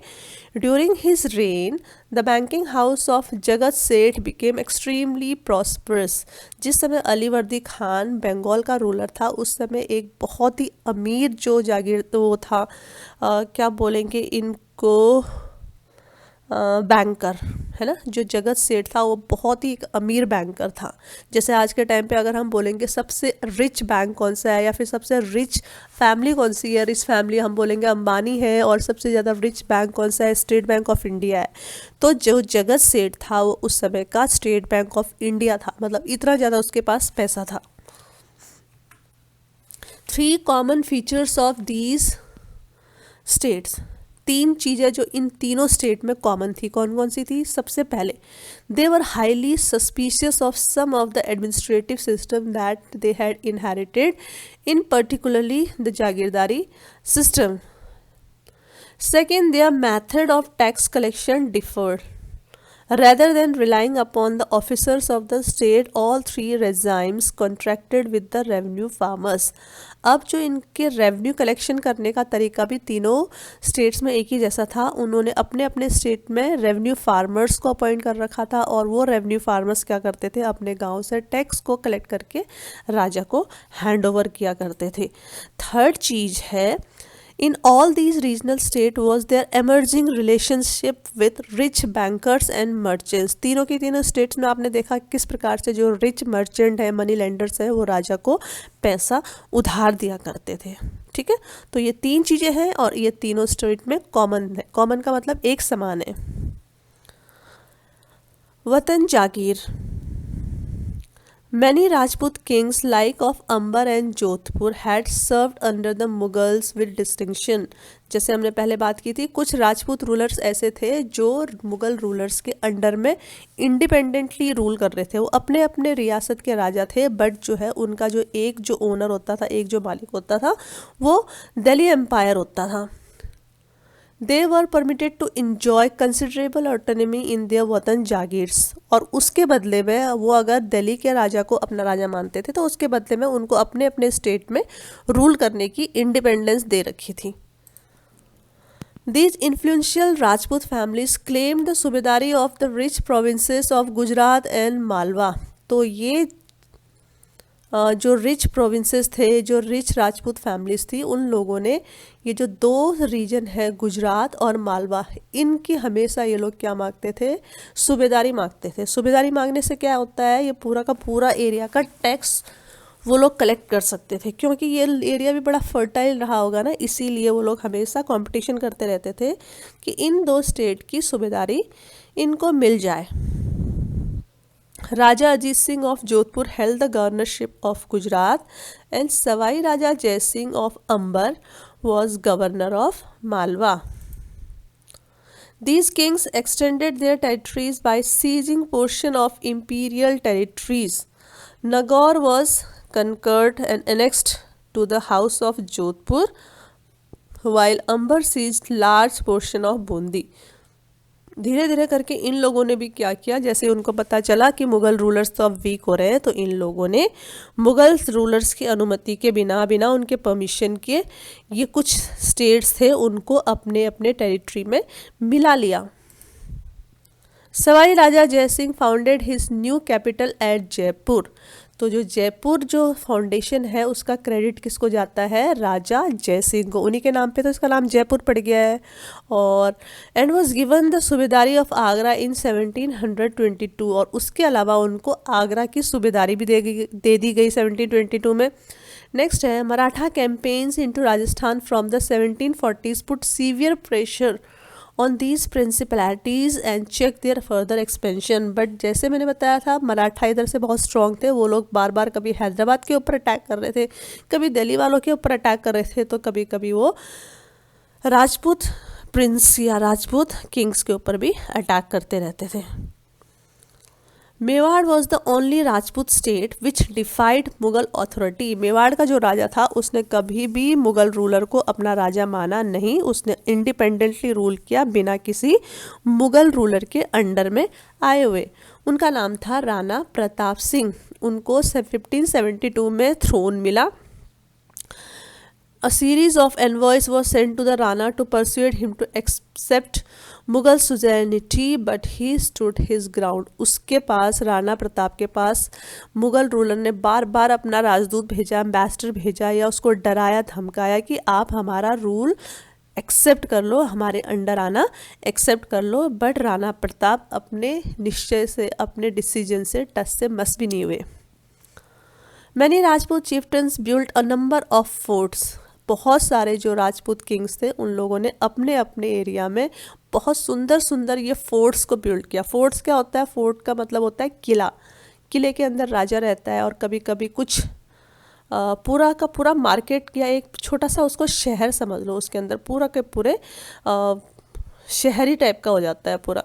During his rain the banking house of जगत सेठ बिकेम एक्सट्रीमली प्रॉस्परस। जिस समय अली वर्दी खान बंगाल का रूलर था उस समय एक बहुत ही अमीर जो जागीर तो वो था, क्या बोलेंगे इनको, बैंकर है ना, जो जगत सेठ था वो बहुत ही एक अमीर बैंकर था। जैसे आज के टाइम पे अगर हम बोलेंगे सबसे रिच बैंक कौन सा है या फिर सबसे रिच फैमिली कौन सी है, रिच फैमिली हम बोलेंगे अंबानी है, और सबसे ज़्यादा रिच बैंक कौन सा है, स्टेट बैंक ऑफ इंडिया है। तो जो जगत सेठ था वो उस समय का स्टेट बैंक ऑफ इंडिया था, मतलब इतना ज़्यादा उसके पास पैसा था। 3 common features of these states, 3 चीज़ें जो इन तीनों स्टेट में कॉमन थी, कौन कौन सी थी। सबसे पहले they were highly suspicious of some of the administrative system that they had inherited, in particularly the जागीरदारी system. Second, their method of tax collection differed. Rather than relying upon the officers of the state, all three regimes contracted with the revenue farmers. अब जो इनके revenue collection करने का तरीका भी तीनों states में एक ही जैसा था. उन्होंने अपने अपने स्टेट में रेवेन्यू फार्मर्स को अपॉइंट कर रखा था और वो रेवेन्यू फार्मर्स क्या करते थे, अपने गांव से टैक्स को कलेक्ट करके राजा को हैंड ओवर किया करते थे. थर्ड चीज़ है, in all these regional state was their emerging relationship with rich bankers and merchants. तीनों की तीनों स्टेट्स में आपने देखा किस प्रकार से जो रिच मर्चेंट है, मनी लेंडर्स है, वो राजा को पैसा उधार दिया करते थे. ठीक है, तो ये तीन चीज़ें हैं और ये तीनों स्टेट में कॉमन है. कॉमन का मतलब एक समान है. वतन जागीर. Many Rajput kings like of Amber and Jodhpur had served under the Mughals with distinction. जैसे हमने पहले बात की थी, कुछ राजपूत रूलर्स ऐसे थे जो मुग़ल रूलर्स के अंडर में इंडिपेंडेंटली रूल कर रहे थे. वो अपने अपने रियासत के राजा थे, बट जो है उनका जो एक जो ओनर होता था, एक जो मालिक होता था, वो दिल्ली एम्पायर होता था. They were permitted to enjoy considerable autonomy in their वतन जागीर्स. और उसके बदले में वो अगर दिल्ली के राजा को अपना राजा मानते थे तो उसके बदले में उनको अपने अपने स्टेट में रूल करने की इंडिपेंडेंस दे रखी थी. These influential Rajput families claimed the सूबेदारी of the rich provinces of Gujarat and Malwa. तो ये जो रिच प्रोविंसेस थे, जो रिच राजपूत फैमिलीज थी, उन लोगों ने ये जो दो रीजन है गुजरात और मालवा, इनकी हमेशा ये लोग क्या मांगते थे, सूबेदारी मांगते थे. सूबेदारी मांगने से क्या होता है, ये पूरा का पूरा एरिया का टैक्स वो लोग कलेक्ट कर सकते थे. क्योंकि ये एरिया भी बड़ा फर्टाइल रहा होगा ना, इसीलिए वो लोग हमेशा कंपटीशन करते रहते थे कि इन दो स्टेट की सूबेदारी इनको मिल जाए. Raja Ajit Singh of Jodhpur held the governorship of Gujarat and Savai Raja Jai Singh of Amber was governor of Malwa. These kings extended their territories by seizing portion of imperial territories. Nagaur was conquered and annexed to the house of Jodhpur, while Amber seized large portion of Bundi. धीरे धीरे करके इन लोगों ने भी क्या किया, जैसे उनको पता चला कि मुग़ल रूलर्स तो अब वीक हो रहे हैं, तो इन लोगों ने मुग़ल रूलर्स की अनुमति के बिना बिना उनके परमिशन के ये कुछ स्टेट्स थे उनको अपने अपने टेरिटरी में मिला लिया. सवाई राजा जय Singh founded his new capital eight Jaipur. तो जो जयपुर जो फाउंडेशन है उसका क्रेडिट किसको जाता है, राजा जय सिंह को. उन्हीं के नाम पे तो इसका नाम जयपुर पड़ गया है. और एंड वाज गिवन द सूबेदारी ऑफ आगरा इन 1722. और उसके अलावा उनको आगरा की सूबेदारी भी दे दी गई 1722 में. नेक्स्ट है, Maratha campaigns into Rajasthan from the 1740s put severe pressure on these principalities and check their further expansion. But जैसे मैंने बताया था, मराठा इधर से बहुत स्ट्रॉन्ग थे. वो लोग बार बार कभी हैदराबाद के ऊपर अटैक कर रहे थे, कभी दिल्ली वालों के ऊपर अटैक कर रहे थे, तो कभी कभी वो राजपूत प्रिंस या राजपूत किंग्स के ऊपर भी अटैक करते रहते थे. Mewar was the only Rajput state which डिफाइड Mughal authority. Mewar का जो राजा था उसने कभी भी मुगल रूलर को अपना राजा माना नहीं. उसने इंडिपेंडेंटली रूल किया बिना किसी मुगल रूलर के अंडर में आए हुए. उनका नाम था राणा प्रताप सिंह. उनको 1572 में थ्रोन मिला. A series of envoys was sent to the Rana to persuade him to accept Mughal suzerainty, but he stood his ground. उसके पास, राणा प्रताप के पास मुग़ल रूलर ने बार बार अपना राजदूत भेजा, एम्बेसडर भेजा, या उसको डराया धमकाया कि आप हमारा रूल एक्सेप्ट कर लो, हमारे अंडर आना एक्सेप्ट कर लो. बट राणा प्रताप अपने निश्चय से, अपने डिसीजन से टस से मस भी नहीं हुए. Many Rajput chieftains built a number of forts. बहुत सारे जो राजपूत किंग्स थे उन लोगों ने अपने अपने एरिया में बहुत सुंदर सुंदर ये फोर्ट्स को बिल्ड किया. फोर्ट्स क्या होता है, फोर्ट का मतलब होता है किला. किले के अंदर राजा रहता है और कभी कभी कुछ पूरा का पूरा मार्केट या एक छोटा सा उसको शहर समझ लो, उसके अंदर पूरा के पूरे शहरी टाइप का हो जाता है पूरा.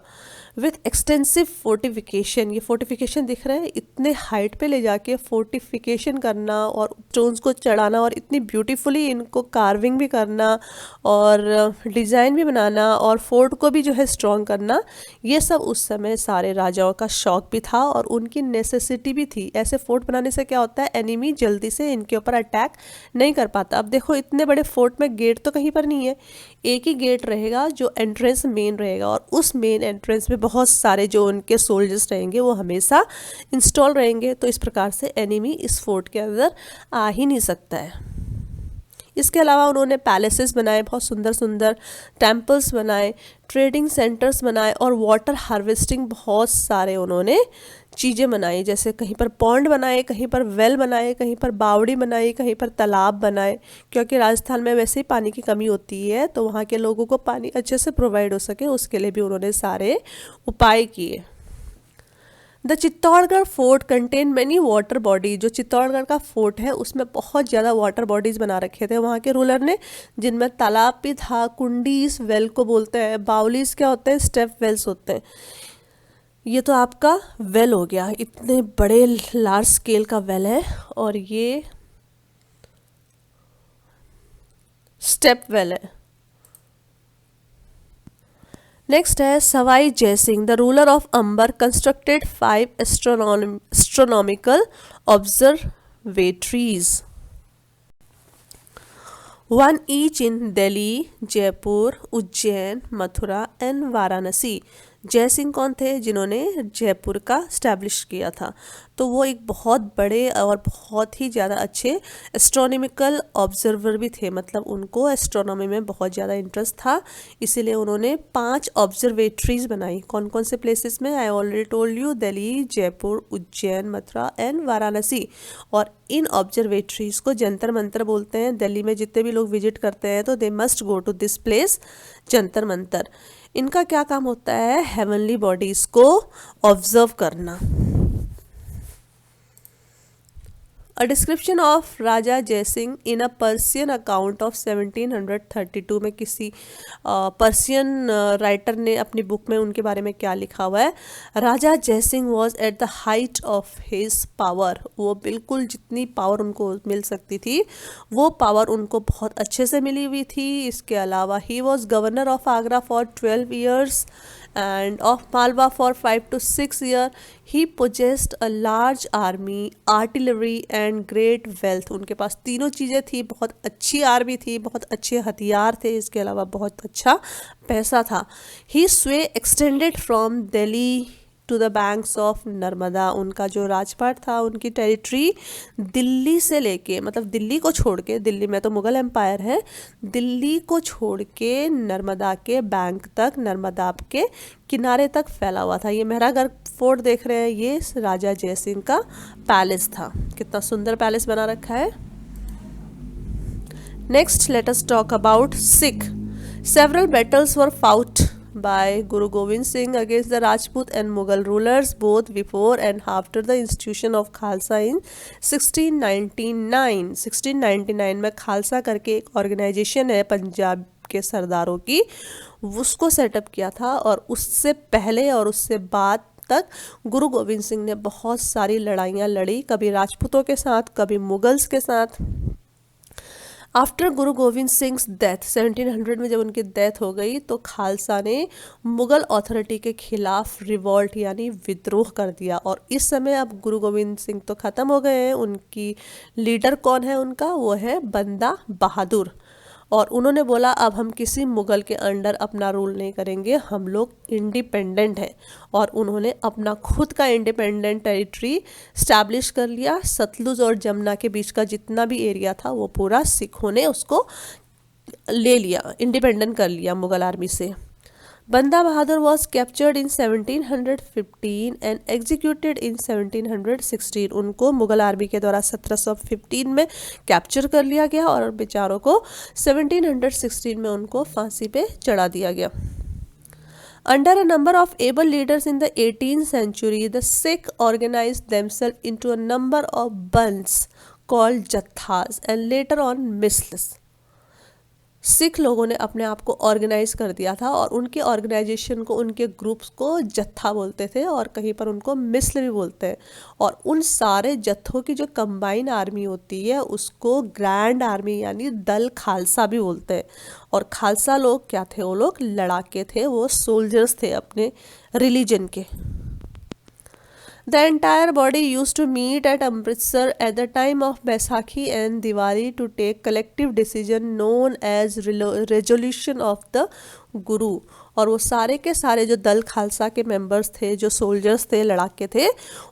With extensive fortification. ये फोर्टिफिकेशन दिख रहा है, इतने हाइट पे ले जाके फोर्टिफिकेशन करना और स्टोन्स को चढ़ाना और इतनी ब्यूटीफुली इनको कार्विंग भी करना और डिज़ाइन भी बनाना और फोर्ट को भी जो है स्ट्रॉन्ग करना, ये सब उस समय सारे राजाओं का शौक भी था और उनकी नेसेसिटी भी थी। ऐसे फोर्ट बनाने से क्या होता है, एनिमी जल्दी से इनके ऊपर अटैक नहीं कर पाता। अब देखो इतने बड़े फोर्ट में गेट तो कहीं पर नहीं है, एक ही गेट रहेगा जो एंट्रेंस मेन रहेगा और उस मेन एंट्रेंस में बहुत सारे जो उनके सोल्जर्स रहेंगे वो हमेशा इंस्टॉल रहेंगे। तो इस प्रकार से एनिमी इस फोर्ट के अंदर आ ही नहीं सकता है। इसके अलावा उन्होंने पैलेसेस बनाए, बहुत सुंदर सुंदर टेम्पल्स बनाए, ट्रेडिंग सेंटर्स बनाए और वाटर हार्वेस्टिंग बहुत सारे उन्होंने चीज़ें बनाई। जैसे कहीं पर पॉन्ड बनाए, कहीं पर वेल बनाए, कहीं पर बावड़ी बनाई, कहीं पर तालाब बनाए, क्योंकि राजस्थान में वैसे ही पानी की कमी होती है, तो वहाँ के लोगों को पानी अच्छे से प्रोवाइड हो सके उसके लिए भी उन्होंने सारे उपाय किए। The Chittorgarh fort contain many water body. जो चित्तौड़गढ़ का फोर्ट है उसमें बहुत ज़्यादा वाटर बॉडीज़ बना रखे थे वहाँ के रूलर ने, जिनमें तालाब भी था, कुंडीज वेल को बोलते हैं, बाउलीज क्या होते हैं, स्टेप वेल्स होते हैं। ये तो आपका वेल हो गया, इतने बड़े लार्ज स्केल का वेल है और ये स्टेप वेल है। नेक्स्ट है Sawai Jai Singh, the ruler of Amber constructed 5 astronomical observatories, one each in Delhi, Jaipur, Ujjain, Mathura and Varanasi. Jai Singh कौन थे, जिन्होंने जयपुर का स्टैब्लिश किया था। तो वो एक बहुत बड़े और बहुत ही ज़्यादा अच्छे एस्ट्रोनॉमिकल ऑब्जर्वर भी थे, मतलब उनको एस्ट्रोनॉमी में बहुत ज़्यादा इंटरेस्ट था, इसीलिए उन्होंने 5 ऑब्जर्वेटरीज बनाई। कौन कौन से प्लेसेस में, I already told you, Delhi, Jaipur, Ujjain, Mathura and Varanasi. और इन ऑब्जर्वेटरीज को जंतर मंतर बोलते हैं। दिल्ली में जितने भी लोग विजिट करते हैं तो they must go to this place, Jantar Mantar. इनका क्या काम होता है, हेवनली बॉडीज को ऑब्जर्व करना। A description of Raja Jai Singh in a Persian account of 1732 में किसी पर्सियन राइटर ने अपनी बुक में उनके बारे में क्या लिखा हुआ है। Raja Jai Singh was at the height of his power. वो बिल्कुल जितनी पावर उनको मिल सकती थी वो पावर उनको बहुत अच्छे से मिली हुई थी। इसके अलावा he was governor of Agra for 12 years and of Malwa for 5 to 6 years. He possessed a large army, artillery and great wealth. उनके पास तीनों चीज़ें थी, बहुत अच्छी आर्मी थी, बहुत अच्छे हथियार थे, इसके अलावा बहुत अच्छा पैसा था। He sway extended from Delhi to the banks of Narmada. उनका जो राजपाट था, उनकी टेरिटरी दिल्ली से लेके, मतलब दिल्ली को छोड़ के, दिल्ली में तो मुगल एम्पायर है, दिल्ली को छोड़ के नर्मदा के बैंक तक, नर्मदा के किनारे तक फैला हुआ था। ये मेहरागढ़ फोर्ट देख रहे हैं, ये राजा जयसिंह का पैलेस था। कितना सुंदर पैलेस बना रखा है। Next let us talk about Sikh. Several battles were fought by Guru Gobind Singh against the Rajput and Mughal rulers both before and after the institution of Khalsa in 1699। 1699 में खालसा करके एक ऑर्गेनाइजेशन है पंजाब के सरदारों की, उसको सेटअप किया था। और उससे पहले और उससे बाद तक गुरु गोविंद सिंह ने बहुत सारी लड़ाइयाँ लड़ी, कभी राजपूतों के साथ, कभी मुगल्स के साथ। आफ्टर गुरु गोविंद सिंह डेथ, 1700 में जब उनकी डेथ हो गई तो खालसा ने मुगल अथॉरिटी के खिलाफ रिवॉल्ट यानी विद्रोह कर दिया। और इस समय अब गुरु गोविंद सिंह तो ख़त्म हो गए हैं, उनकी लीडर कौन है उनका, वो है बंदा बहादुर। और उन्होंने बोला अब हम किसी मुगल के अंडर अपना रूल नहीं करेंगे, हम लोग इंडिपेंडेंट हैं। और उन्होंने अपना खुद का इंडिपेंडेंट टेरिटरी स्टैब्लिश कर लिया। सतलुज और जमुना के बीच का जितना भी एरिया था वो पूरा सिखों ने उसको ले लिया, इंडिपेंडेंट कर लिया मुगल आर्मी से। Banda Bahadur was captured in 1715 and executed in 1716। उनको मुगल आर्मी के द्वारा 1715 में कैप्चर कर लिया गया और बेचारों को 1716 में उनको फांसी पे चढ़ा दिया गया। Under a number of able leaders in the 18th century, the Sikh organized themselves into a number of bands called jathas and later on misls. Sikh लोगों ने अपने आप को ऑर्गेनाइज कर दिया था और उनके ऑर्गेनाइजेशन को, उनके ग्रुप्स को जत्था बोलते थे और कहीं पर उनको मिस्ल भी बोलते हैं। और उन सारे जत्थों की जो कंबाइन आर्मी होती है उसको ग्रैंड आर्मी यानी दल खालसा भी बोलते हैं। और खालसा लोग क्या थे? वो लोग लड़ाके थे, वो सोल्जर्स थे अपने रिलीजन के। The entire body used to meet at Amritsar at the time of Baisakhi and Diwali to take collective decision known as resolution of the Guru। और वो सारे के सारे जो दल खालसा के मेंबर्स थे, जो सोल्जर्स थे, लड़ाके थे,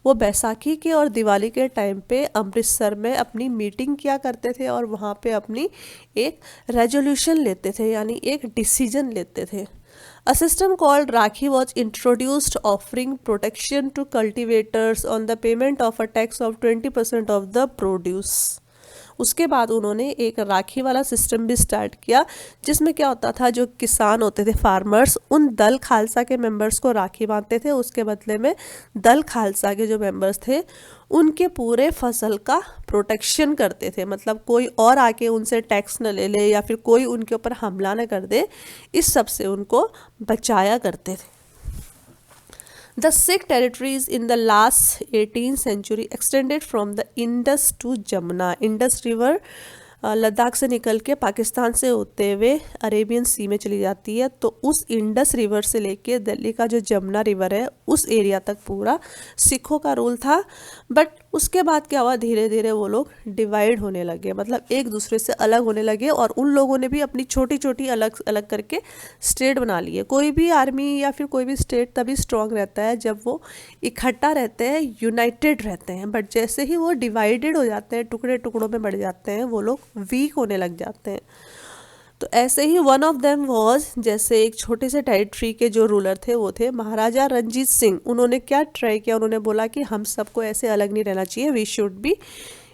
वो बैसाखी के और दिवाली के टाइम पे अमृतसर में अपनी मीटिंग किया करते थे और वहाँ पे अपनी एक रेजोल्यूशन लेते थे, यानी एक डिसीजन लेते थे। A system called Rakhi was introduced offering protection to cultivators on the payment of a tax of 20% of the produce। उसके बाद उन्होंने एक राखी वाला सिस्टम भी स्टार्ट किया जिसमें क्या होता था, जो किसान होते थे, फार्मर्स, उन दल खालसा के मेंबर्स को राखी बांधते थे। उसके बदले में दल खालसा के जो मेंबर्स थे उनके पूरे फसल का प्रोटेक्शन करते थे। मतलब कोई और आके उनसे टैक्स न ले ले या फिर कोई उनके ऊपर हमला न कर दे, इस सब से उनको बचाया करते थे। The Sikh territories in the last 18th century extended from the Indus to Jamuna। Indus river Ladakh से निकल के पाकिस्तान से होते हुए अरेबियन सी में चली जाती है। तो उस इंडस रिवर से लेके दिल्ली का जो जमुना रिवर है उस एरिया तक पूरा सिखों का रूल था। बट उसके बाद क्या हुआ, धीरे धीरे वो लोग डिवाइड होने लगे, मतलब एक दूसरे से अलग होने लगे और उन लोगों ने भी अपनी छोटी छोटी अलग अलग करके स्टेट बना लिए। कोई भी आर्मी या फिर कोई भी स्टेट तभी स्ट्रांग रहता है जब वो इकट्ठा रहते हैं, यूनाइटेड रहते हैं। बट जैसे ही वो डिवाइडेड हो जाते हैं, टुकड़े टुकड़ों में बढ़ जाते हैं, वो लोग वीक होने लग जाते हैं। तो ऐसे ही वन ऑफ देम वाज, जैसे एक छोटे से टेरिटरी के जो रूलर थे वो थे महाराजा रंजीत सिंह। उन्होंने क्या ट्राई किया, उन्होंने बोला कि हम सबको ऐसे अलग नहीं रहना चाहिए, वी शुड बी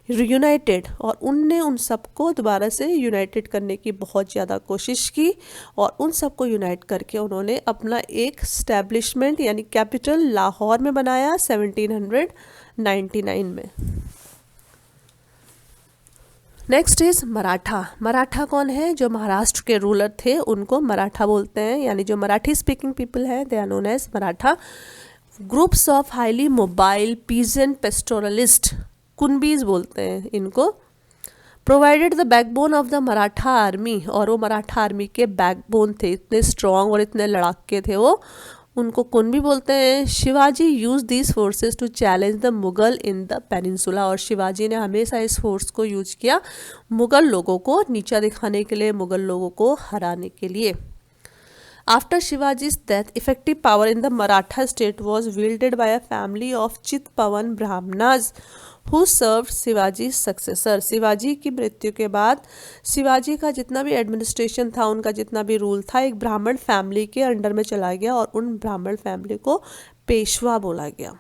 यूनाइटेड। और उनने उन सबको दोबारा से यूनाइटेड करने की बहुत ज़्यादा कोशिश की और उन सबको यूनाइट करके उन्होंने अपना एक स्टैब्लिशमेंट यानी कैपिटल लाहौर में बनाया 1799 में। Next is Maratha. मराठा कौन है? जो महाराष्ट्र के रूलर थे उनको मराठा बोलते हैं, यानी जो मराठी स्पीकिंग पीपल है they are known as Maratha. Groups of highly mobile peasant pastoralist, Kunbis बोलते हैं इनको। Provided the backbone of the Maratha army, और वो मराठा आर्मी के बैकबोन थे, इतने स्ट्रॉन्ग और इतने लड़ाके थे वो, उनको कुनबी बोलते हैं। Shivaji use these forces to challenge the Mughal in the peninsula, और शिवाजी ने हमेशा इस फोर्स को यूज किया मुगल लोगों को नीचा दिखाने के लिए, मुगल लोगों को हराने के लिए। After Shivaji's death, effective power in the Maratha state was wielded by a family of Chitpavan Brahmanas who served Shivaji successor. Shivaji की मृत्यु के बाद शिवाजी का जितना भी एडमिनिस्ट्रेशन था, उनका जितना भी रूल था, एक ब्राह्मण फैमिली के अंडर में चला गया और उन ब्राह्मण फैमिली को पेशवा बोला गया।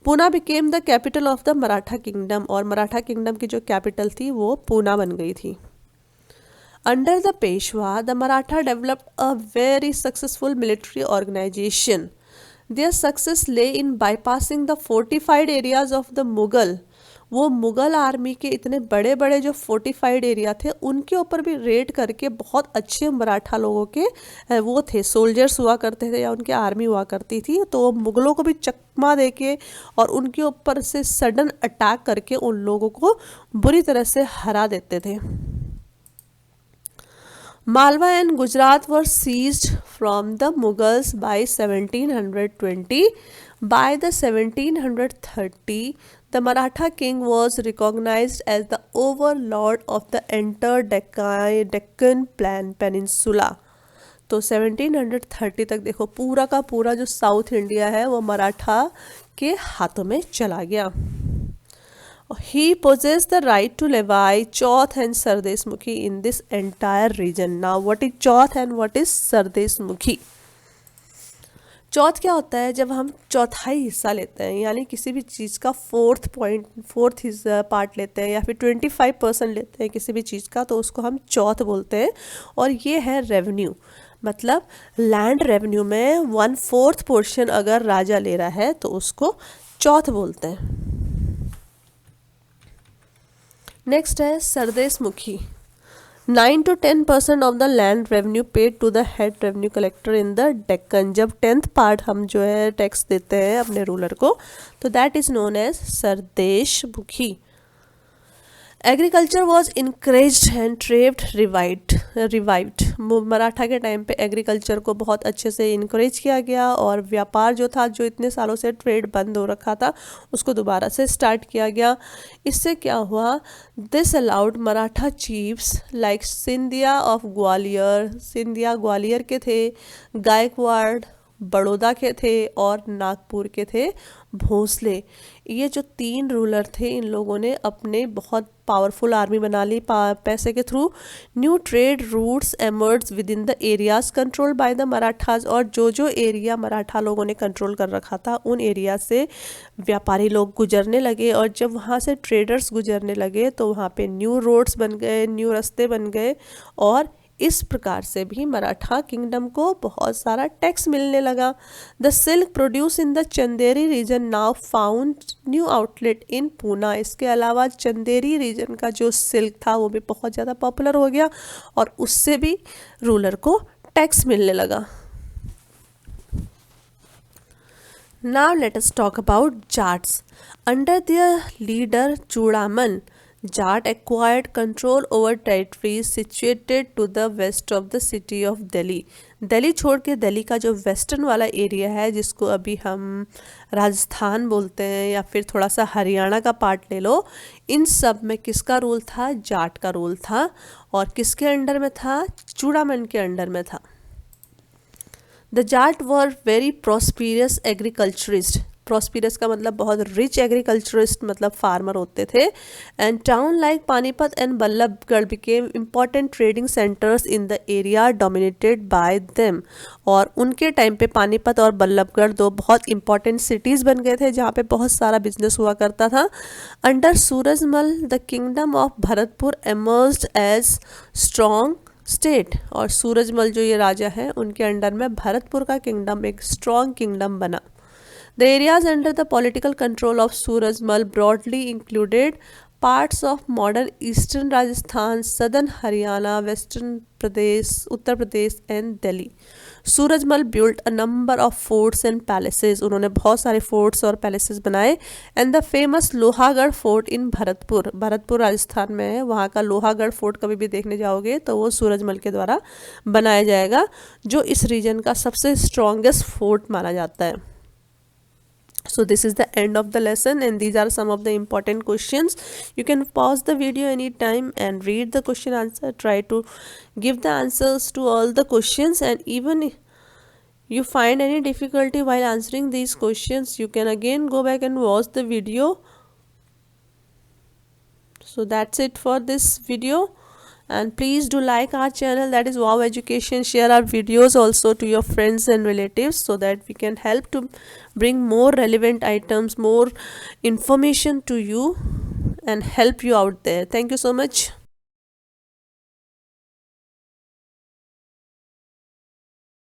Poona became the capital of the Maratha kingdom, और मराठा किंगडम की जो कैपिटल थी वो पूना बन गई थी। Under the Peshwa, the Maratha developed a very successful military organization. Their success lay in bypassing the fortified areas of the Mughal। वो मुगल आर्मी के इतने बड़े बड़े जो फोर्टिफाइड एरिया थे उनके ऊपर भी रेड करके बहुत अच्छे मराठा लोगों के वो थे, सोल्जर्स हुआ करते थे या उनकी आर्मी हुआ करती थी, तो वो मुगलों को भी चकमा देके और उनके ऊपर से सडन अटैक करके उन लोगों को बुरी तरह से हरा देते थे। Malwa and Gujarat were seized from the Mughals by 1720. By the 1730, the Maratha king was recognized as the overlord of the entire Deccan Peninsula। तो 1730 तक देखो पूरा का पूरा जो साउथ इंडिया है वो मराठा के हाथों में चला गया। He possessed the right to levy Chauth and Sardesh Mukhi in this entire region. Now what is Chauth and what is Sardesh Mukhi? चौथ क्या होता है? जब हम चौथाई हिस्सा लेते हैं, यानी किसी भी चीज़ का फोर्थ पार्ट लेते हैं या फिर 25% लेते हैं किसी भी चीज़ का, तो उसको हम चौथ बोलते हैं। और ये है रेवेन्यू, मतलब लैंड रेवेन्यू में 1/4 पोर्शन अगर राजा ले रहा है तो उसको चौथ बोलते हैं। नेक्स्ट है सरदेश मुखी। 9 to 10% of the land revenue paid to the head revenue collector in the Deccan. जब 10th part हम जो है टैक्स देते हैं अपने रूलर को, तो दैट इज नोन एज सरदेश मुखी. Agriculture was increased and trade revived. Maratha के टाइम पे एग्रीकल्चर को बहुत अच्छे से इनक्रेज किया गया और व्यापार जो था, जो इतने सालों से ट्रेड बंद हो रखा था, उसको दोबारा से स्टार्ट किया गया. इससे क्या हुआ, this allowed Maratha chiefs like Scindia of Gwalior, Scindia Gwalior के थे, गायकवाड़ बड़ौदा के थे और नागपुर के थे भोसले. ये जो 3 रूलर थे, इन लोगों ने अपने बहुत पावरफुल आर्मी बना ली पैसे के through. New trade routes emerge with in the areas control by the Marathas. और जो एरिया मराठा लोगों ने कंट्रोल कर रखा था, उन एरिया से व्यापारी लोग गुजरने लगे. और जब वहाँ से ट्रेडर्स गुजरने लगे तो वहाँ पे न्यू रोड्स बन गए, न्यू रास्ते बन गए. और इस प्रकार से भी मराठा किंगडम को बहुत सारा टैक्स मिलने लगा. The silk produce in the Chanderi region now found new outlet in Poona. इसके अलावा चंदेरी रीजन का जो सिल्क था वो भी बहुत ज़्यादा पॉपुलर हो गया और उससे भी रूलर को टैक्स मिलने लगा. Now let us talk about Jats. Under their leader Chudaman, Jat acquired control over territories situated to the west of the city of Delhi. Delhi छोड़ के दिल्ली का जो वेस्टर्न वाला एरिया है, जिसको अभी हम राजस्थान बोलते हैं या फिर थोड़ा सा हरियाणा का पार्ट ले लो, इन सब में किसका रूल था, जाट का रूल था. और किसके अंडर में था, चूड़ामन के अंडर में था. The Jat were very prosperous agriculturist. Prosperous का मतलब बहुत रिच एग्रीकल्चरिस्ट, मतलब फार्मर होते थे. And town like Panipat and Ballabhgarh became important trading centres in the area dominated by them. और उनके टाइम पे पानीपत और बल्लभगढ़ 2 बहुत इंपॉर्टेंट सिटीज़ बन गए थे जहाँ पे बहुत सारा बिजनेस हुआ करता था. Under Surajmal the kingdom of Bharatpur emerged as strong state. और सूरजमल जो ये राजा हैं, उनके अंडर में भरतपुर का किंगडम एक स्ट्रॉन्ग किंगडम बना. The areas under the political control of Surajmal broadly included parts of modern eastern Rajasthan, southern Haryana, western Pradesh, Uttar Pradesh and Delhi. Surajmal built a number of forts and palaces. उन्होंने बहुत सारे forts और palaces बनाए. And the famous Lohagarh fort in Bharatpur, Bharatpur Rajasthan में है, वहाँ का Lohagarh fort कभी भी देखने जाओगे तो वो सूरजमल के द्वारा बनाया जाएगा, जो इस रीजन का सबसे स्ट्रॉन्गेस्ट फोर्ट माना जाता है. So this is the end of the lesson, and these are some of the important questions. You can pause the video anytime and read the question answer. Try to give the answers to all the questions, and even if you find any difficulty while answering these questions, you can again go back and watch the video. So that's it for this video. And please do like our channel, that is Wow Education. Share our videos also to your friends and relatives so that we can help to bring more relevant items, more information to you and help you out there. Thank you so much.